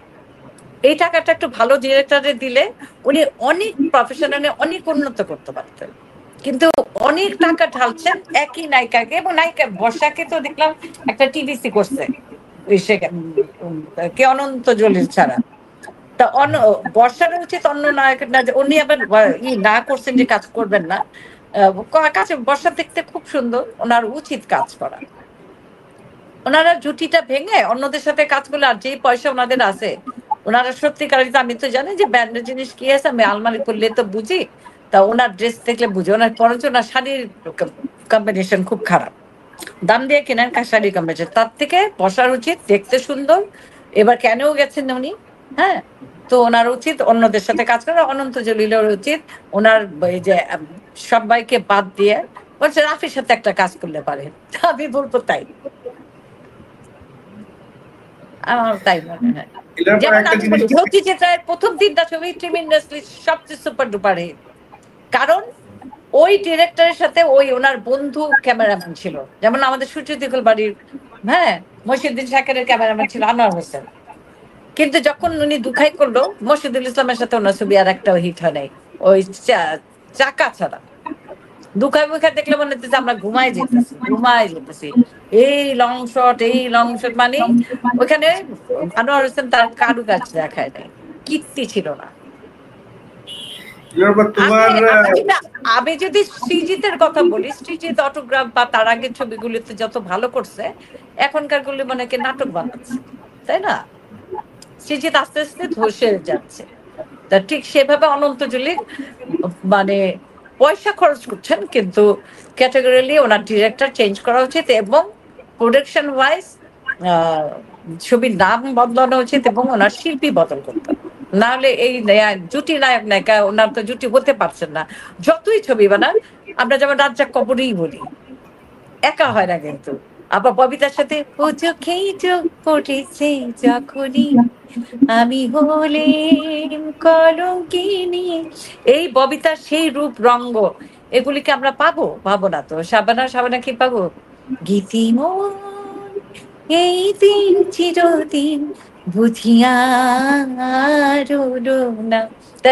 এই টাকাটা একটু ভালো ডিরেক্টরে দিলে উনি অনেক প্রফেশনালে অনেক উন্নত করতে পারতেন, কিন্তু অনেক টাকা ঢালছেন একই নায়িকাকে। এবং নায়িকা বর্ষাকে তো দেখলাম একটা টিভিসি করছে কে অনন্ত জলিল ছাড়া। তা বর্ষার উচিত অন্য নায়ক না, যে উনি আবার না করছেন যে কাজ করবেন না, কাছে বর্ষা দেখতে খুব সুন্দর, ওনার উচিত কাজ করা। ওনারা জুটিটা ভেঙে অন্যদের সাথে কাজ করলে, আর যেই পয়সা ওনাদের আছে, ওনারা সত্যিকার, আমি তো জানি যে ব্যান্ডের জিনিস কি আছে, আমি আলমারি করলে তো বুঝি, তা ওনার ড্রেস দেখলে বুঝি। ওনার বরঞ্চ ওনার শাড়ির কম্বিনেশন খুব খারাপ, দাম দিয়ে কেনেন শাড়ির কম্বিনেশন, তার থেকে বসার উচিত দেখতে সুন্দর। এবার কেনও গেছেন উনি, হ্যাঁ, তো ওনার উচিত অন্যদের সাথে কাজ করা। অনন্ত জলিলের উচিত ওনার এই যে সবাইকে বাদ দিয়ে বলছে রাফির সাথে একটা কাজ করলে পারে, আমি বলবো তাই, আমার তাই মনে হয়। যেমন আমি বলি জ্যোতি চিত্রায়ের প্রথম তিনটা ছবি টিম ইন্ডাস্ট্রি সবচেয়ে সুপার ডুপার হিট, কারণ ওই ডিরেক্টরের সাথে ওই ওনার বন্ধু ক্যামেরাম্যান ছিল। যেমন আমাদের সুচিদিকুল বাড়ির, হ্যাঁ, মহিউদ্দিন শাকেরের ক্যামেরাম্যান ছিল আনোয়ার হোসেন, কিন্তু যখন উনি দুখাই করলো মশিদুল ইসলামের সাথে ওনার ছবি আর একটাও হিট হয় নাই, ওই চাকা ছাড়া। দুখাই মুখাই দেখলে মনে হচ্ছে আমরা ঘুমায় যেতেছি। এই লং শট, এই লং শট, মানে ওখানে আনোয়ার হোসেন তার কারুকাজ দেখায় নাই, কীর্তি ছিল না। আমি যদি সৃজিতের কথা বলি, সৃজিত অটোগ্রাফ বা তার আগের ছবিগুলিতে যত ভালো করছে, এখনকার গুলি মনে হয় নাটক বানাচ্ছে, তাই না? সৃজিত আস্তে আস্তে ধসে যাচ্ছে। তা ঠিক সেভাবে অনন্ত জলিল মানে পয়সা খরচ করছেন, কিন্তু ক্যাটাগরিলি ওনার ডিরেক্টর চেঞ্জ করা উচিত, এবং প্রোডাকশন ওয়াইজ ছবির নাম বদলানো উচিত, এবং ওনার শিল্পী বদল করতে, নাহলে এই জুটি নায়ক নায়িকা ওনার তো জুটি হতে পারছেন না, যতই ছবি বানান। আমরা যেমন রাজ্জাক কপুরই বলি, একা হয় না কিন্তু। আবার ববিতার সাথে ও চোখেই চোখ পড়েছে যখনই আমি হলেম কলঙ্কিনী, এই ববিতার সেই রূপ রঙ্গ, এগুলিকে আমরা পাবো না তো। সাবানা কি পাবো? গীতিমন এই দিন চিরদিন বুঝিয়া রইলো না, তা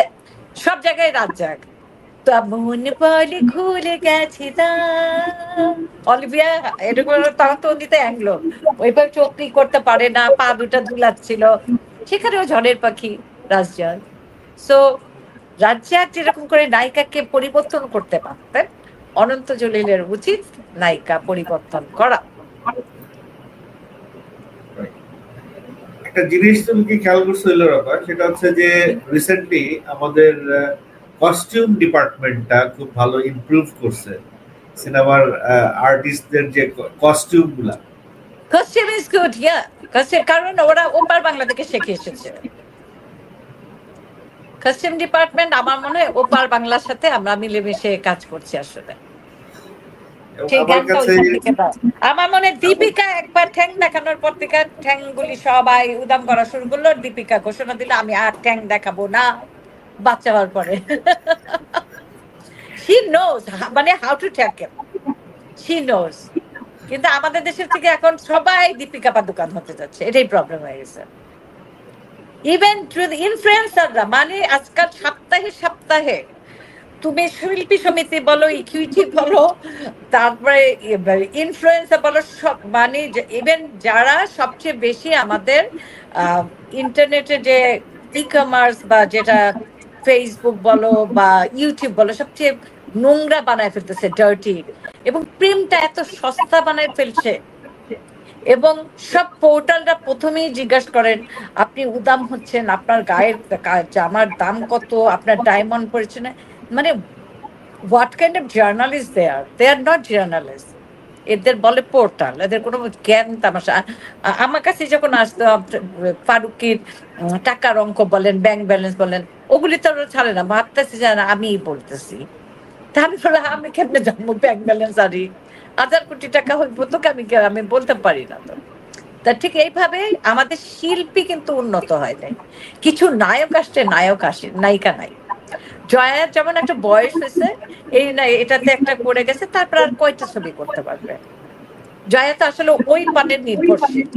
সব জায়গায় রাজ্জাক। তা মন বলে খুলে গেছে অলিভিয়া এরকম, তখন তো দিতে অ্যাংলো ওইভাবে চোখটি করতে পারে না, পা দুটা ধুলাচ্ছিল, সেখানেও ঝড়ের পাখি রাজ্জাক। সো রাজ্জাক যেরকম করে নায়িকাকে পরিবর্তন করতে পারতেন, অনন্ত জলিলের উচিত নায়িকা পরিবর্তন করা। একটা জিনিস তুমি কি খেয়াল করছো ব্যাপার, সেটা হচ্ছে যে রিসেন্টলি আমাদের কস্টিউম ডিপার্টমেন্টটা খুব ভালো ইমপ্রুভ করছে সিনেমার আর্টিস্টদের যে কস্টিউম গুলা। Costume is good, yeah, costume, কারণ ওরা ওপার বাংলা থেকে শিখে এসেছে। কস্টিউম ডিপার্টমেন্ট আমার মনে হয় ওপার বাংলার সাথে আমরা মিলেমিশে কাজ করছি আসলে। আমার মনে দীপিকা একবার ঠ্যাং দেখানোর পর থেকে ঠ্যাংগুলি সবাই উদাম করা শুরু করলো। দীপিকা ঘোষণা দিল আমি আর ঠ্যাং দেখাবো না বাচ্চা হওয়ার পরে। she knows মানে how to tackle, she knows। কিন্তু আমাদের দেশের থেকে এখন সবাই দীপিকা পাদুকান হতে যাচ্ছে, এটাই প্রবলেম হয়ে গেছে। ইভেন ইনফ্লুয়েন্সাররা, মানে আজকাল সপ্তাহে তুমি শিল্পী সমিতি বলো, ইকুইটি বলো, তারপরে ইনফ্লুয়েন্সার বলো, সব মানে ইভেন যারা সবচেয়ে বেশি আমাদের ইন্টারনেটে যে ই কমার্স বা যেটা ফেসবুক বলো বা ইউটিউব বলো, সবচেয়ে নোংরা বানায় ফেলতেছে, ডার্টি, এবং প্রেমটা এত সস্তা বানায় ফেলছে। এবং সব পোর্টালরা প্রথমেই জিজ্ঞাসা করেন আপনি উদাম হচ্ছেন, আপনার গায়ের জামার দাম কত, আপনার ডায়মন্ড পড়েছে না, মানে what kind of journalist they are not journalist, এদের বলে পোর্টাল, এদের কোনো জ্ঞান তামাশা। আমার কাছে যখন আসতো ফারুকির টাকার অঙ্ক বলেন, ব্যাংক ব্যালেন্স বলেন, ওগুলি তো ওরা ছাড়ে না, ভাবতেছি যে না আমিই বলতেছি। তা আমি বলে আমি কেমনে জানবো ব্যাংক ব্যালেন্স আরই 1000 কোটি টাকা হইব তো আমি বলতে পারি না তো। তা ঠিক এইভাবে আমাদের শিল্পী কিন্তু উন্নত হয় নাই। কিছু নায়ক আসছে, নায়ক আসে, নায়িকা নাই। জয়ার যেমন একটা বয়স হয়েছে, এই না এটাতে একটা করে গেছে, তারপর আর কয়টা ছবি করতে পারবে? জয়া তো আসলে ওই পানের নির্ভরশীল।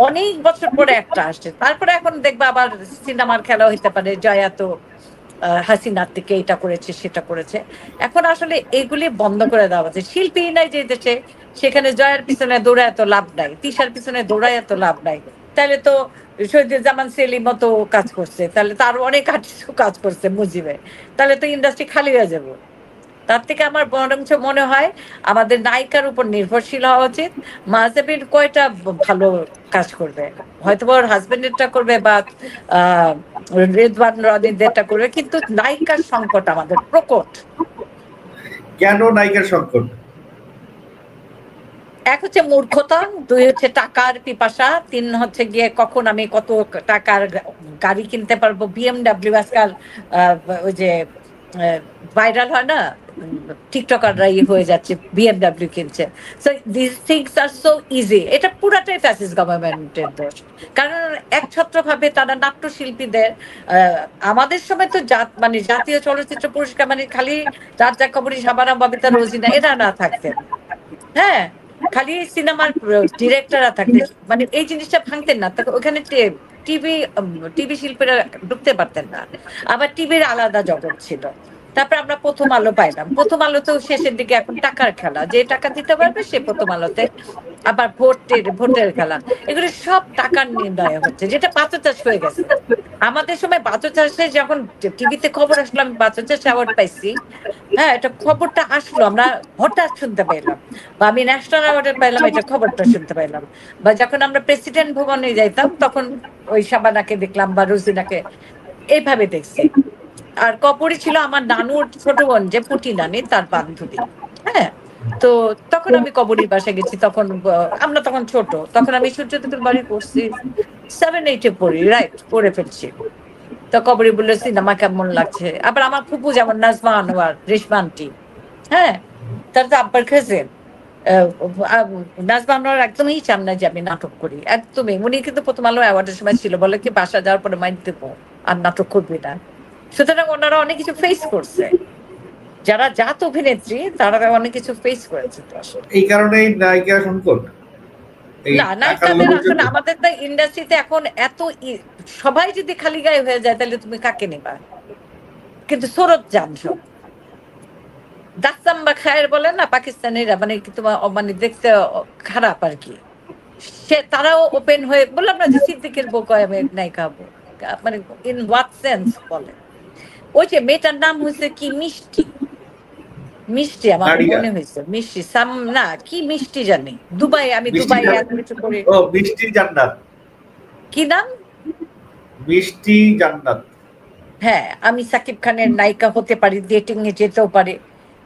অনেক বছর পরে একটা আসছে, তারপরে এখন দেখবা আবার সিনেমার খেলা হইতে পারে, জয়া তো হাসিনার থেকে এটা করেছে সেটা করেছে। এখন আসলে এগুলি বন্ধ করে দেওয়া হচ্ছে। শিল্পী নাই যে দেশে, সেখানে জয়ার পিছনে দৌড়ায় এত লাভ নাই, তিশার পিছনে দৌড়ায় এত লাভ নাই। তাহলে তো শহীদুজ্জামান সেলিম মতো কাজ করছে, তাহলে তার অনেক আর্টিস্ট কাজ করছে মুজিবে, তাহলে তো ইন্ডাস্ট্রি খালি হয়ে যাবে। তার থেকে আমার বরঞ্চ মনে হয় আমাদের নায়িকার উপর নির্ভরশীল হওয়া উচিত। মাহজাবিন কয়টা ভালো কাজ করবে, হয়তো ওর হাজবেন্ডেরটা করবে বা আহ রেদওয়ান রনিদেরটা করবে, কিন্তু নায়িকার সংকট আমাদের প্রকট। কেন নায়িকার সংকট? এক হচ্ছে মূর্খতা, দুই হচ্ছে টাকার পিপাসা, তিন হচ্ছে গিয়ে কখন আমি কত টাকার গাড়ি কিনতে পারবো। বিএমডাব্লিউ আজকাল ওই যে ভাইরাল হয় না, টিকটকাররা হয়ে যাচ্ছে, বিএমডাব্লিউ কিনছে। So this things are so easy. এটা পুরাটাই ফ্যাসিস্ট গভর্নমেন্টের দোষ। কারণ একছত্র ভাবে তারা নাট্যশিল্পীদের আমাদের সময় তো মানে জাতীয় চলচ্চিত্র পুরস্কার মানে খালি রাজ্জাক কবরী, শাবানা ববিতা, রোজিনা এরা না থাকতেন, হ্যাঁ, খালি সিনেমার ডিরেক্টররা থাকতেন, মানে এই জিনিসটা ভাঙতেন না, ওখানে টিভি টিভি শিল্পীরা ঢুকতে পারতেন না। আবার টিভির আলাদা জগৎ ছিল। তারপর আমরা প্রথম আলো পাইলাম, প্রথম আলোতেও শেষের দিকে এখন টাকার খেলা, যে টাকা দিতে পারবে সে প্রথম আলোতে। আবার ভোটের খেলা, এগুলো সব টাকার নির্ণয় হচ্ছে, যেটা বাচা হয়ে গেছে। আমাদের সময় বাচা যখন টিভিতে খবর আসলো, আমি বাচা অ্যাওয়ার্ড পাইছি, হ্যাঁ, এটা খবরটা আসলো, আমরা হঠাৎ শুনতে পাইলাম, বা আমি ন্যাশনাল অ্যাওয়ার্ড পাইলাম, এটা খবরটা শুনতে পাইলাম। বা যখন আমরা প্রেসিডেন্ট ভবনে যাইতাম তখন ওই শাবানাকে দেখলাম বা রোজিনাকে, এইভাবে দেখছি। আর কপরি ছিল আমার নানুর ছোট বোন, যে পুটি নানি, তার বান্ধবী, হ্যাঁ। তো তখন আমি কবরীর বাসায় গেছি, তখন আমরা তখন ছোট, তখন আমি সূর্যদীপের বাড়ি পড়ছি 7-8-এ পড়ি, রাইট, পড়ে ফেলছি। তো কবরী বললো সিনেমা কেমন লাগছে। আবার আমার ফুপু যেমন নাজমা আনোয়ার, রেশমা আন্টি, হ্যাঁ, তার তো আব্বার খেয়েছেন। নাজমা আনোয়ার একদমই চান না যে আমি নাটক করি, একদমই। উনি কিন্তু প্রথম আলো অ্যাওয়ার্ডের সময় ছিল, বলে কি বাসা যাওয়ার পরে মাইন্ড দেবো, আর নাটক করবি না। সুতরাং ওনারা অনেক কিছু ফেস করছে, যারা জাত অভিনেত্রী তারা অনেক কিছু ফেস করেছে। তো আসলে এই কারণেই নায়িকা সংকট, এই না, নায়িকাদের আসলে আমাদের তো ইন্ডাস্ট্রিতে এখন এত সবাই যদি খালি গায়ে হয়ে যায় তাহলে তুমি কাকে নেবা? কিন্তু সরত যান সব দাস্তাম বা খায়ের বলে না পাকিস্তানিরা, মানে তোমার মানে দেখতে খারাপ আর কি, সে তারাও ওপেন হয়ে, বললাম না যে সিদ্দিকের বউ কয় আমি নায়িকা হবো, মানে ইন হোয়াট সেন্স বলে। ওই যে মেয়েটার নাম হয়েছে কি মিষ্টি, মিষ্টি আমার মনে হয়েছে মিষ্টি সাম না কি মিষ্টি জানি, দুবাই, আমি দুবাই এত কিছু করি। ও মিষ্টি জান্নাত, কি নাম? মিষ্টি জান্নাত। হ্যাঁ, আমি সাকিব খানের নায়িকা হতে পারি, ডেটিং এ যেতেও পারে,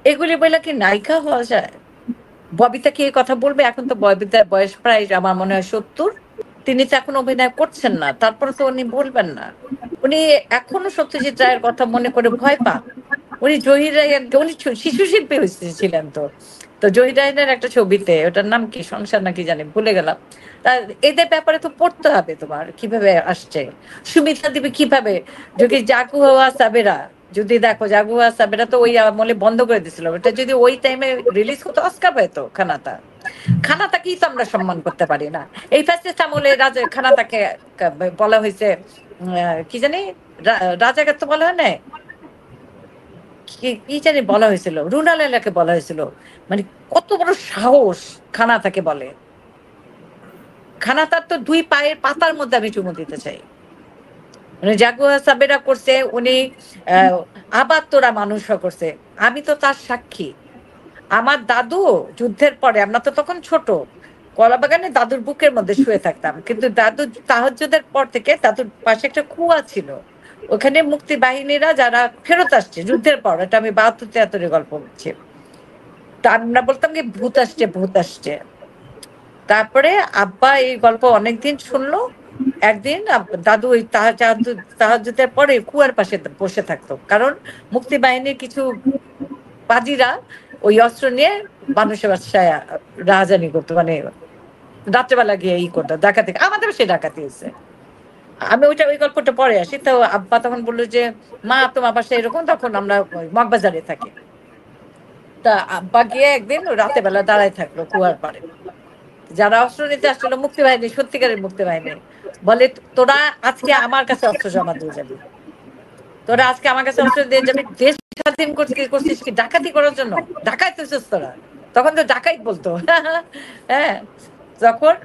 এগুলি বলে কি নায়িকা হওয়া যায়? ববিতা কি এই কথা বলবে? এখন তো ববিতার বয়স প্রায় আমার মনে হয় 70, তিনি তো এখন অভিনয় করছেন না, তারপরে তো উনি বলবেন না। উনি এখনো সত্যজিৎ রায়ের কথা মনে করে ভয় পান। উনি জহির রায়, উনি শিশু শিল্পী ছিলেন তো। তো জহির রায়ের একটা ছবিতে, ওটার নাম কি, সংসার নাকি জানি, ভুলে গেলাম। তা এদের ব্যাপারে তো পড়তে হবে তোমার, কিভাবে আসছে। সুমিতা দেবী কিভাবে, যদি জাগু হওয়া সাবেরা, যদি দেখো জাগু হওয়া সাবেরা তো ওই আমলে বন্ধ করে দিছিল, ওটা যদি ওই টাইমে রিলিজ করতো অস্কার পাইতো। খানাতাকেই তো আমরা সম্মান করতে পারি না। এই ফ্যাসিস্ট আমলে খানাতাকে বলা হয়েছে কি জানি, রাজাকে তো বলা হয় না, কি জানি বলা হয়েছিল, রুনা লায়লাকে বলা হয়েছিল। মানে কত বড় সাহস খানাতাকে বলে। খানাতার তো 2 পায়ের পাতার মধ্যে আমি চুমু দিতে চাই। মানে জাগুয়া সাবেরা করছে, উনি আবার তোরা মানুষ করছে, আমি তো তার সাক্ষী। আমার দাদু যুদ্ধের পরে, আমরা তো তখন ছোট, কলাবাগানে দাদুর বুকের মধ্যে শুয়ে থাকতাম, কিন্তু দাদু তাহাজ্জুদের পর থেকে দাদুর পাশে একটা কুয়া ছিল, ওখানে মুক্তি বাহিনীরা যারা ফেরত আসছে যুদ্ধের পর, এটা আমি 72-73 গল্প বলছি, তা আমরা বলতাম কি ভূত আসছে ভূত আসছে। তারপরে আব্বা এই গল্প অনেকদিন শুনলো। একদিন দাদু ওই তাহাজ্জুদের পরে কুয়ার পাশে বসে থাকতো, কারণ মুক্তি বাহিনীর কিছু বাজিরা ওই অস্ত্র নিয়ে মানুষের বাসায় রাহাজানি করতো, মানে রাত্রেবেলা গিয়ে করতো, ডাকাতি, আমাদের সে ডাকাতি হয়েছে। আমি ওই গল্পটা পরে আসি। তো আব্বা তখন বললো যে মা তোমার বাসায় এরকম, তখন আমরা মগবাজারে থাকি। তা আব্বা গিয়ে একদিন রাতে বেলা দাঁড়ায় থাকলো কুয়ার পাড়ে। যারা অস্ত্র নিতে আসছিল মুক্তি বাহিনী, সত্যিকারের মুক্তি বাহিনী, বলে তোরা আজকে আমার কাছে অস্ত্র জমা দিয়ে যাবি, তোরা আজকে আমার কাছে অস্ত্র দিয়ে যাবি, দেশ স্বাধীন করছিস কি ডাকাতি করার জন্য? ডাকাইত হচ্ছিস তোরা। তখন তো ডাকাইত বলতো। হ্যাঁ, তখন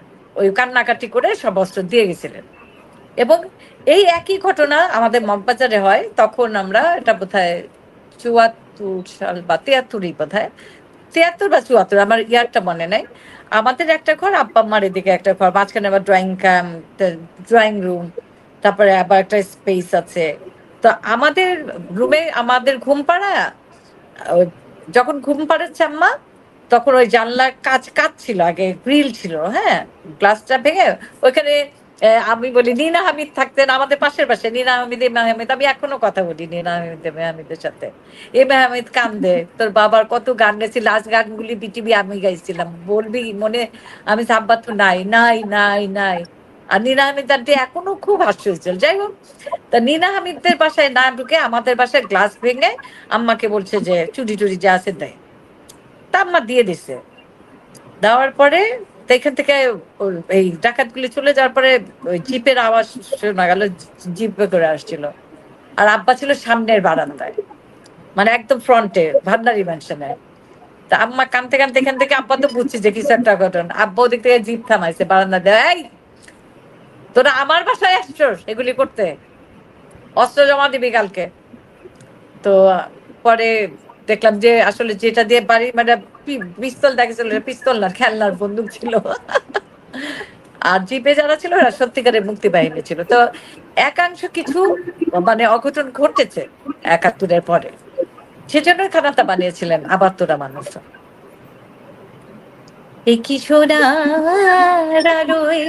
ওই কান্নাকাটি করে সব অস্ত্র দিয়ে গেছিলেন। এবং এই একই ঘটনা আমাদের মগবাজারে হয়। তখন আমরা এটা বোধহয় 74 সাল বা 73ই বোধহয়, 73 বা 74, আমার ইয়ারটা মনে নাই। আমাদের একটা ঘর, আব্বা আম্মার এদিকে একটা ঘর, মাঝখানে আবার ড্রয়িং রুম, তারপরে আবার একটা স্পেস আছে। তো আমাদের রুমে আমাদের ঘুম পাড়া, যখন ঘুম পাড়াচ্ছে আম্মা, তখন ওই জানলার কাচ ছিল, আগে গ্রিল ছিল, হ্যাঁ, গ্লাসটা ভেঙে ওইখানে আমি বলি নীনা হামিদ থাকতেন আমাদের পাশের পাশে, নীনা হামিদ, এম হামিদ, আমি এখনো কথা বলি নীনা হামিদ, এম হামিদের সাথে। এম হামিদ কান্দে, তোর বাবার কত গান গেছি, লাস্ট গানগুলি বিটিভি আমি গাইছিলাম, বলবি মনে? আমি সাব্বা তো নাই নাই নাই নাই। আর নীনা হামিদ আন্টি এখনো খুব হাস্যজ্জ্বল। যাই হোক, তা নীনা হামিদদের বাসায় না ঢুকে আমাদের বাসায় গ্লাস ভেঙে আম্মাকে বলছে যে চুরি টুরি যা আছে দেয়। তা আম্মা দিয়ে দিছে। দেওয়ার পরে এখান থেকে এই ডাকাতগুলি চলে যাওয়ার পরে ওই জিপের আওয়াজ শোনা গেল, জিপে করে আসছিল। আর আব্বা ছিল সামনের বারান্দায়, মানে একদম ফ্রন্টে, ভান্ডারি ম্যানশনে। তা আম্মা কানতে কানতে এখান থেকে, আব্বা তো বুঝছে যে কিছু একটা ঘটনা, আব্বা ওদিক থেকে জিপ থামাইছে বারান্দা দেয়, এই তোরা আমার বাসায় আসছোস এগুলি করতে, অস্ত্র জমা দিবি কালকে। তো পরে দেখলাম যে আসলে যেটা দিয়ে বাড়ি, মানে পিস্তল দেখেছিল, পিস্তল না, খেলনার বন্দুক ছিল। আর জিপে যারা ছিল ওরা সত্যিকারের মুক্তি বাহিনী ছিল। তো একাংশ কিছু মানে অঘটন ঘটেছে 71-এর পরে, সেজন্য খানাটা বানিয়েছিলেন আবার তোরা মানুষ। এই কি সোনার আলোয়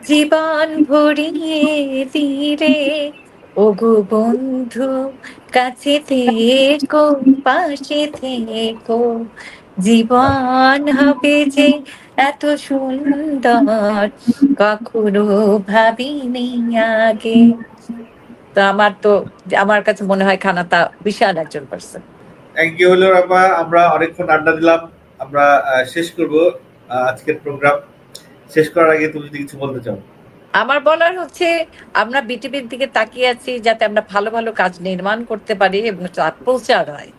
জীবন ভরিয়ে দিরে, ওগো বন্ধু কাছে থেকো, পাশে থেকো, জীবন হবে যে এত সুন্দর কখনো ভাবিনি আগে। তো আমার কাছে মনে হয় খানাটা বিশাল একজন পার্সন। থ্যাংক ইউ হলো আপা, আমরা অনেকক্ষণ আড্ডা দিলাম, আমরা শেষ করব আজকের প্রোগ্রাম। শেষ করার আগে তুমি যদি কিছু বলতে চাও। আমার বলার হচ্ছে, আমরা বিটিভির দিকে তাকিয়ে আছি যাতে আমরা ভালো ভালো কাজ নির্মাণ করতে পারি এবং তার প্রচার হয়।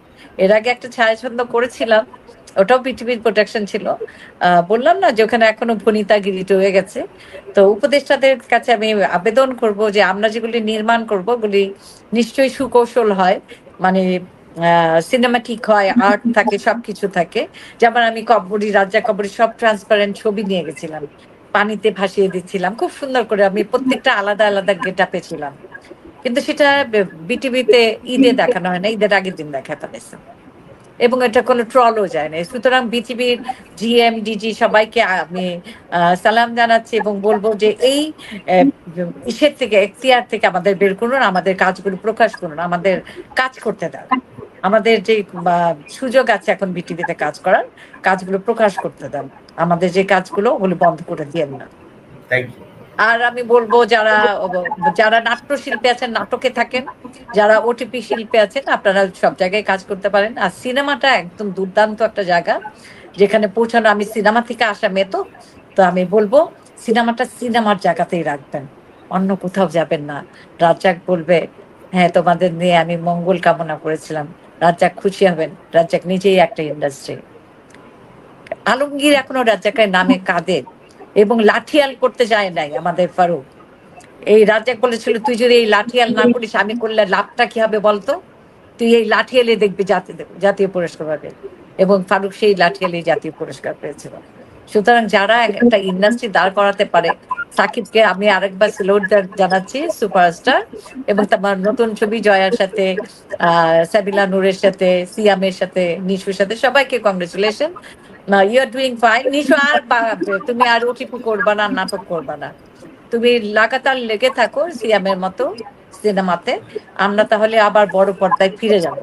এর আগে একটা ছায়াছন্দ করেছিলাম, ওটাও বিটিভির প্রোটেকশন ছিল। বললাম না যে ওখানে এখনো ভনিতাগিরি রয়ে গেছে। তো উপদেষ্টাদের কাছে আমি আবেদন করব যে আমরা যেগুলি নির্মাণ করব ওগুলি নিশ্চয়ই সুকৌশল হয়, মানে সিনেমাটিক হয়, আর্ট থাকে, সবকিছু থাকে। যেমন আমি রাজ্জাক কবরী সব ট্রান্সপারেন্ট ছবি নিয়ে গেছিলাম, পানিতে ভাসিয়ে দিচ্ছিলাম খুব সুন্দর করে, আমি প্রত্যেকটা আলাদা আলাদা গেটআপে ছিলাম। কিন্তু সেটা বিটিভিতে ঈদে দেখানো হয় না, ঈদের আগের দিন দেখাতে হয়েছে, এবং এটা কোনো ট্রলও যায় না। সুতরাং বিটিভির জিএম ডিজি সবাইকে আমি সালাম জানাচ্ছি এবং বলবো যে এই ইসের থেকে, এখতিয়ার থেকে আমাদের বের করুন, আমাদের কাজগুলো প্রকাশ করুন, আমাদের কাজ করতে দেন। আমাদের যে সুযোগ আছে এখন বিটিভিতে কাজ করার, কাজগুলো প্রকাশ করতে দেন, আমাদের যে কাজগুলো ওগুলো বন্ধ করে দিয়ে না। Thank you. আর আমি বলবো যারা নাট্যশিল্পী আছেন, নাটকে থাকেন, যারা ওটিপি শিল্পী আছেন, আপনারা সব জায়গায় কাজ করতে পারেন। আর সিনেমাটা একদম দুর্দান্ত একটা জায়গা যেখানে পৌঁছানো। আমি সিনেমা থেকে আসা মেয়ে, তো আমি বলবো সিনেমাটা সিনেমার জায়গাতেই রাখবেন, অন্য কোথাও যাবেন না। রাজ্জাক বলবে হ্যাঁ তোমাদের নিয়ে আমি মঙ্গল কামনা করেছিলাম, রাজ্জাক খুশি হবেন। রাজ্জাক নিজেই একটা ইন্ডাস্ট্রি। আলমগীর এখনো রাজ্জাকের নামে কাঁদে এবং লাঠিয়াল করতে যায় নাই আমাদের ফারুক। এই রাজ্জাক বলেছিল তুই যদি এই লাঠিয়াল না করিস, আমি করলে লাভটা কি হবে বলতো, তুই এই লাঠিয়ালে দেখবি জাতীয় পুরস্কার পাবে। এবং ফারুক সেই লাঠিয়ালে জাতীয় পুরস্কার পেয়েছিল। সুতরাং যারা একটা ইন্ডাস্ট্রি দাঁড় করাতে পারে সাকিবকে আমি আরেকবার স্যালুট জানাচ্ছি, সুপারস্টার। এবং তোমার নতুন ছবি জয়ার সাথে, সাবিলা নূরের সাথে, সিয়ামের সাথে, নিশুর সাথে, সবাইকে congratulation. You are doing fine Nishu. আর তুমি আর ওটিপি করবা না, নাটক করবা না, তুমি লাগাতার লেগে থাকো সিয়ামের মতো সিনেমাতে। আমরা তাহলে আবার বড় পর্দায় ফিরে যাব।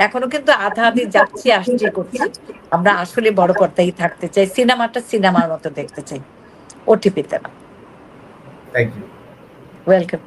এখনো কিন্তু আধা আধি যাচ্ছি আসছি করছি, আমরা আসলে বড় পর্দায় থাকতে চাই, সিনেমাটা সিনেমার মতো দেখতে চাই, ওটিপিতে না। Thank you. ওয়েলকাম।